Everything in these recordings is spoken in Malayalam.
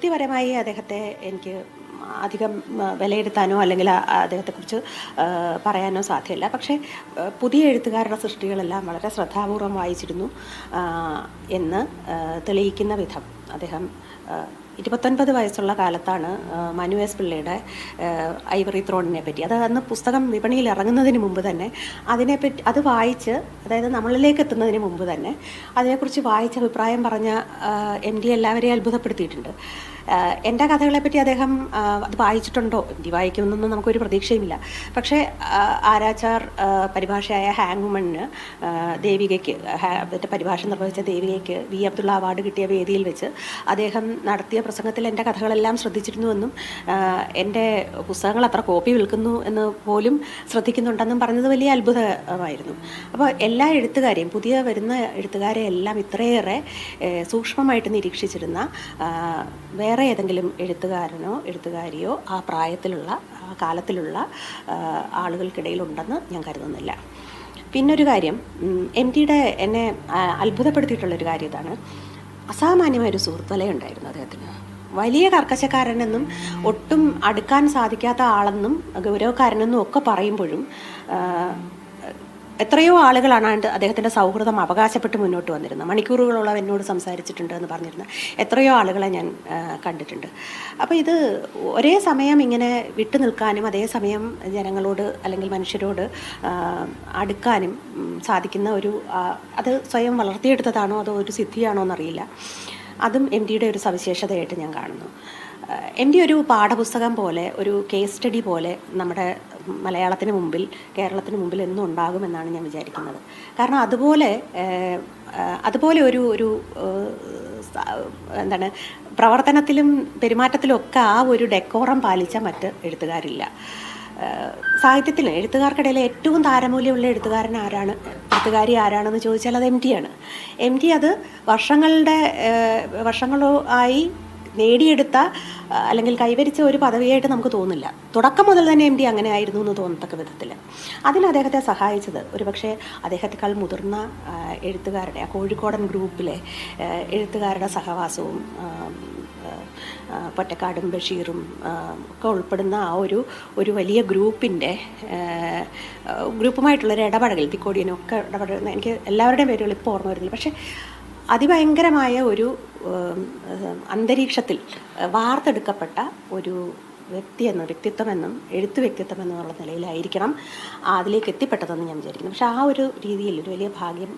വ്യക്തിപരമായി അദ്ദേഹത്തെ എനിക്ക് അധികം വിലയിരുത്താനോ അല്ലെങ്കിൽ അദ്ദേഹത്തെക്കുറിച്ച് പറയാനോ സാധ്യമല്ല. പക്ഷേ പുതിയ എഴുത്തുകാരുടെ സൃഷ്ടികളെല്ലാം വളരെ ശ്രദ്ധാപൂർവം വായിച്ചിരുന്നു എന്ന് തെളിയിക്കുന്ന വിധം അദ്ദേഹം 29 വയസ്സുള്ള കാലത്താണ് മനു എസ് പിള്ളയുടെ ഐവറി ത്രോണിനെ പറ്റി, അത് അന്ന് പുസ്തകം വിപണിയിൽ ഇറങ്ങുന്നതിന് മുമ്പ് തന്നെ അതിനെപ്പറ്റി അത് വായിച്ച്, അതായത് നമ്മളിലേക്ക് എത്തുന്നതിന് മുമ്പ് തന്നെ അതിനെക്കുറിച്ച് വായിച്ച് അഭിപ്രായം പറഞ്ഞ MD എല്ലാവരെയും അത്ഭുതപ്പെടുത്തിയിട്ടുണ്ട്. എൻ്റെ കഥകളെപ്പറ്റി അദ്ദേഹം അത് വായിച്ചിട്ടുണ്ടോ, MD വായിക്കുമെന്നൊന്നും നമുക്കൊരു പ്രതീക്ഷയുമില്ല. പക്ഷേ ആരാച്ചാർ പരിഭാഷയായ ഹാങ് വുമണിന് ദേവികയ്ക്ക് അതിൻ്റെ പരിഭാഷ നിർവഹിച്ച ദേവികയ്ക്ക് വി അബ്ദുള്ള അവാർഡ് കിട്ടിയ വേദിയിൽ വെച്ച് അദ്ദേഹം നടത്തിയ പ്രസംഗത്തിൽ എൻ്റെ കഥകളെല്ലാം ശ്രദ്ധിച്ചിരുന്നുവെന്നും എൻ്റെ പുസ്തകങ്ങൾ അത്ര കോപ്പി വിൽക്കുന്നു എന്ന് പോലും ശ്രദ്ധിക്കുന്നുണ്ടെന്നും പറഞ്ഞത് വലിയ അത്ഭുതമായിരുന്നു. അപ്പോൾ എല്ലാ എഴുത്തുകാരെയും, പുതിയ വരുന്ന എഴുത്തുകാരെ എല്ലാം ഇത്രയേറെ സൂക്ഷ്മമായിട്ട് നിരീക്ഷിച്ചിരുന്ന വേറെ ഏതെങ്കിലും എഴുത്തുകാരനോ എഴുത്തുകാരിയോ ആ പ്രായത്തിലുള്ള ആ കാലത്തിലുള്ള ആളുകൾക്കിടയിലുണ്ടെന്ന് ഞാൻ കരുതുന്നില്ല. പിന്നൊരു കാര്യം, MDയുടെ എന്നെ അത്ഭുതപ്പെടുത്തിയിട്ടുള്ളൊരു കാര്യം ഇതാണ്. അസാമാന്യമായൊരു സുഹൃത്തുവലയുണ്ടായിരുന്നു അദ്ദേഹത്തിന്. വലിയ കർക്കശക്കാരനെന്നും ഒട്ടും അടുക്കാൻ സാധിക്കാത്ത ആളെന്നും ഗൗരവക്കാരനെന്നും ഒക്കെ പറയുമ്പോഴും എത്രയോ ആളുകളാണ് അദ്ദേഹത്തിൻ്റെ സൗഹൃദം അവകാശപ്പെട്ട് മുന്നോട്ട് വന്നിരുന്നത്. മണിക്കൂറുകളോളം എന്നോട് സംസാരിച്ചിട്ടുണ്ട് എന്ന് പറഞ്ഞിരുന്ന എത്രയോ ആളുകളെ ഞാൻ കണ്ടിട്ടുണ്ട്. അപ്പോൾ ഇത് ഒരേ സമയം ഇങ്ങനെ വിട്ടു നിൽക്കാനും അതേസമയം ജനങ്ങളോട് അല്ലെങ്കിൽ മനുഷ്യരോട് അടുക്കാനും സാധിക്കുന്ന ഒരു, അത് സ്വയം വളർത്തിയെടുത്തതാണോ അതോ ഒരു സിദ്ധിയാണോ എന്നറിയില്ല. അതും MDയുടെ ഒരു സവിശേഷതയായിട്ട് ഞാൻ കാണുന്നു. MD ഒരു പാഠപുസ്തകം പോലെ, ഒരു കേസ് സ്റ്റഡി പോലെ നമ്മുടെ മലയാളത്തിന് മുമ്പിൽ, കേരളത്തിന് മുമ്പിൽ എന്നും ഉണ്ടാകുമെന്നാണ് ഞാൻ വിചാരിക്കുന്നത്. കാരണം അതുപോലെ ഒരു എന്താണ്, പ്രവർത്തനത്തിലും പെരുമാറ്റത്തിലും ഒക്കെ ആ ഒരു ഡെക്കോറം പാലിച്ച മറ്റ് എഴുത്തുകാരില്ല. സാഹിത്യത്തിൽ എഴുത്തുകാർക്കിടയിൽ ഏറ്റവും താരമൂല്യമുള്ള എഴുത്തുകാരി ആരാണെന്ന് ചോദിച്ചാൽ അത് MDയാണ്. MD അത് വർഷങ്ങളായി നേടിയെടുത്ത അല്ലെങ്കിൽ കൈവരിച്ച ഒരു പദവിയായിട്ട് നമുക്ക് തോന്നില്ല. തുടക്കം മുതൽ തന്നെ MD അങ്ങനെ ആയിരുന്നു എന്ന് തോന്നത്തക്ക വിധത്തിൽ. അതിന് അദ്ദേഹത്തെ സഹായിച്ചത് ഒരുപക്ഷെ അദ്ദേഹത്തെക്കാൾ മുതിർന്ന എഴുത്തുകാരുടെ, ആ കോഴിക്കോടൻ ഗ്രൂപ്പിലെ എഴുത്തുകാരുടെ സഹവാസവും പൊറ്റക്കാടും ബഷീറും ഒക്കെ ഉൾപ്പെടുന്ന ആ ഒരു വലിയ ഗ്രൂപ്പുമായിട്ടുള്ളൊരു ഇടപഴകൽ, തിക്കോടിയനും ഒക്കെ ഇടപെടുന്ന, എനിക്ക് എല്ലാവരുടെയും പേരുകൾ ഇപ്പോൾ ഓർമ്മ വരുന്നില്ല. പക്ഷേ അതിഭയങ്കരമായ ഒരു അന്തരീക്ഷത്തിൽ വാർത്തെടുക്കപ്പെട്ട ഒരു വ്യക്തിത്വമെന്നും എഴുത്ത് വ്യക്തിത്വം എന്നുള്ള നിലയിലായിരിക്കണം അതിലേക്ക് എത്തിപ്പെട്ടതെന്ന് ഞാൻ വിചാരിക്കുന്നു. പക്ഷേ ആ ഒരു രീതിയിൽ ഒരു വലിയ ഭാഗ്യം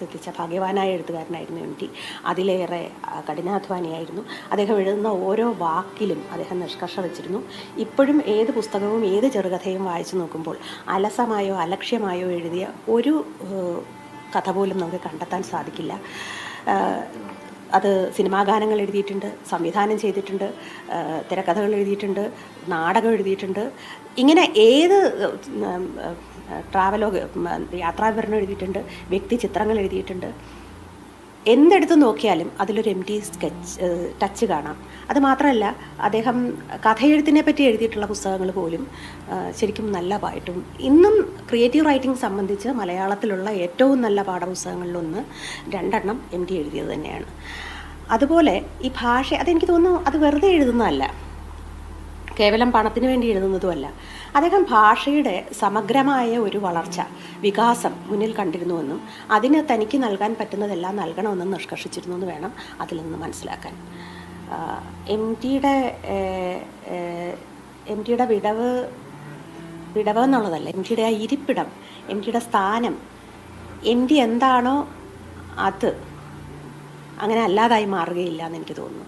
സിദ്ധിച്ച ഭാഗ്യവാനായ എഴുത്തുകാരനായിരുന്നു MD. അതിലേറെ കഠിനാധ്വാനിയായിരുന്നു. അദ്ദേഹം എഴുതുന്ന ഓരോ വാക്കിലും അദ്ദേഹം നിഷ്കർഷ വെച്ചിരുന്നു. ഇപ്പോഴും ഏത് പുസ്തകവും ഏത് ചെറുകഥയും വായിച്ചു നോക്കുമ്പോൾ അലസമായോ അലക്ഷ്യമായോ എഴുതിയ ഒരു കഥ പോലും നമുക്ക് കണ്ടെത്താൻ സാധിക്കില്ല. അത് സിനിമാ ഗാനങ്ങൾ എഴുതിയിട്ടുണ്ട്, സംവിധാനം ചെയ്തിട്ടുണ്ട്, തിരക്കഥകൾ എഴുതിയിട്ടുണ്ട്, നാടകം എഴുതിയിട്ടുണ്ട്. ഇങ്ങനെ ഏത് യാത്രാവിവരണം എഴുതിയിട്ടുണ്ട്, വ്യക്തി ചിത്രങ്ങൾ എഴുതിയിട്ടുണ്ട്. എന്തെടുത്ത് നോക്കിയാലും അതിലൊരു MD ടച്ച് കാണാം. അതുമാത്രമല്ല, അദ്ദേഹം കഥയെഴുത്തിനെ പറ്റി എഴുതിയിട്ടുള്ള പുസ്തകങ്ങൾ പോലും ശരിക്കും നല്ലതായിട്ടും ഇന്നും ക്രിയേറ്റീവ് റൈറ്റിംഗ് സംബന്ധിച്ച് മലയാളത്തിലുള്ള ഏറ്റവും നല്ല പാഠപുസ്തകങ്ങളിലൊന്ന് 2 MD എഴുതിയത് തന്നെയാണ്. അതുപോലെ ഈ ഭാഷ, അതെനിക്ക് തോന്നുന്നു അത് വെറുതെ എഴുതുന്നതല്ല, കേവലം പണത്തിന് വേണ്ടി എഴുതുന്നതുമല്ല. അദ്ദേഹം ഭാഷയുടെ സമഗ്രമായ ഒരു വളർച്ച, വികാസം മുന്നിൽ കണ്ടിരുന്നുവെന്നും അതിന് തനിക്ക് നൽകാൻ പറ്റുന്നതെല്ലാം നൽകണമെന്നും നിഷ്കർഷിച്ചിരുന്നു എന്ന് വേണം അതിൽ നിന്ന് മനസ്സിലാക്കാൻ. MDയുടെ വിടവ് എന്നുള്ളതല്ല, MDയുടെ ആ ഇരിപ്പിടം, MDയുടെ സ്ഥാനം, MD എന്താണോ അത് അങ്ങനെ അല്ലാതായി മാറുകയില്ല എന്ന് എനിക്ക് തോന്നുന്നു.